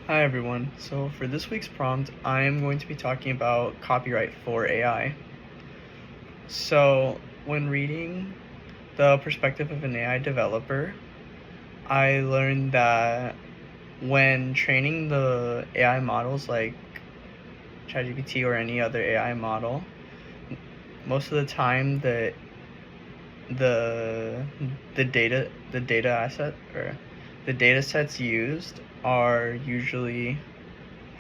Hi everyone. So for this week's prompt, I am going to be talking about copyright for AI. So when reading the perspective of an AI developer, I learned that when training the AI models like ChatGPT or any other AI model, most of the time the the data asset or the data sets used are usually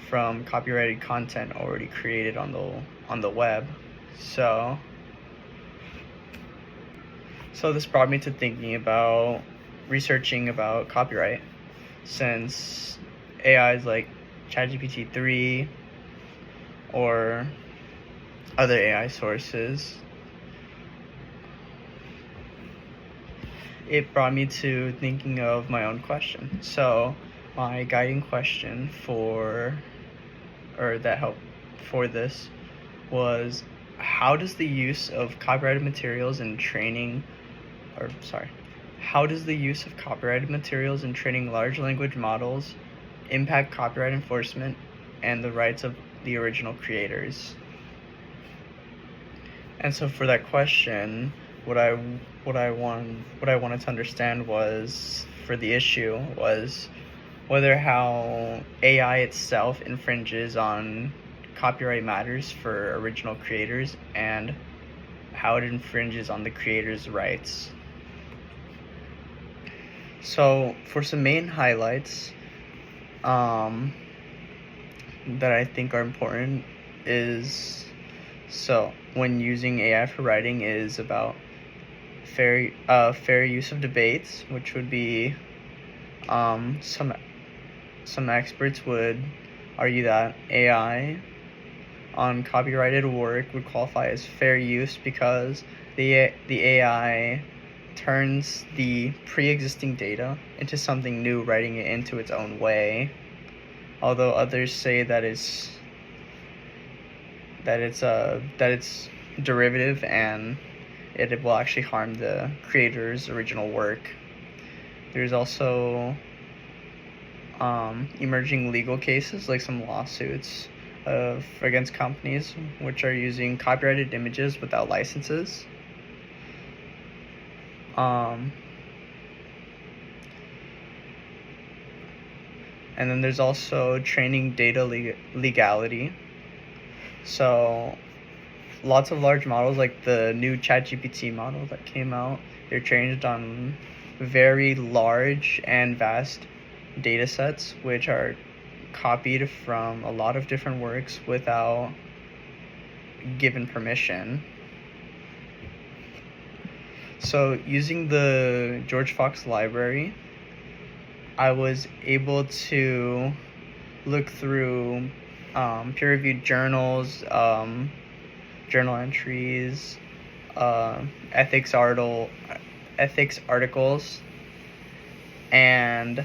from copyrighted content already created on the web. So so this brought me to thinking about researching about copyright, since AIs like ChatGPT 3 or other AI sources, it brought me to thinking of my own question. So my guiding question that helped for this was, how does the use of copyrighted materials in training or sorry how does the use of copyrighted materials in training large language models impact copyright enforcement and the rights of the original creators? And so for that question, what I wanted to understand was, for the issue, was whether how AI itself infringes on copyright matters for original creators and how it infringes on the creators' rights. So for some main highlights that I think are important is, so when using AI for writing, is about fair use of debates, which would be some experts would argue that AI on copyrighted work would qualify as fair use because the AI turns the pre-existing data into something new, writing it into its own way. Although others say that it's derivative and it will actually harm the creator's original work. There's also emerging legal cases, like some lawsuits against companies which are using copyrighted images without licenses. And then there's also training data legality. So lots of large models, like the new ChatGPT model that came out, they're trained on very large and vast data sets, which are copied from a lot of different works without given permission. So using the George Fox library, I was able to look through peer-reviewed journals, journal entries, ethics articles, and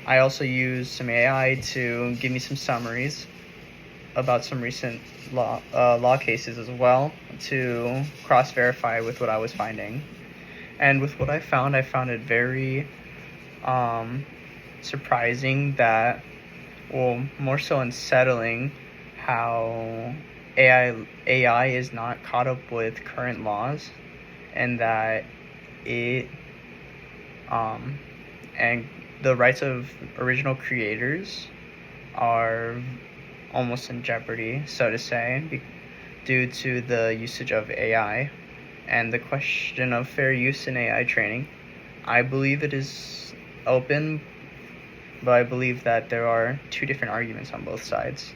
I also used some AI to give me some summaries about some recent law cases as well, to cross-verify with what I was finding. And with what I found it very surprising that, well, more so unsettling, how AI is not caught up with current laws, and that it and the rights of original creators are almost in jeopardy, so to say, due to the usage of AI. And the question of fair use in AI training, I believe it is open, but I believe that there are two different arguments on both sides.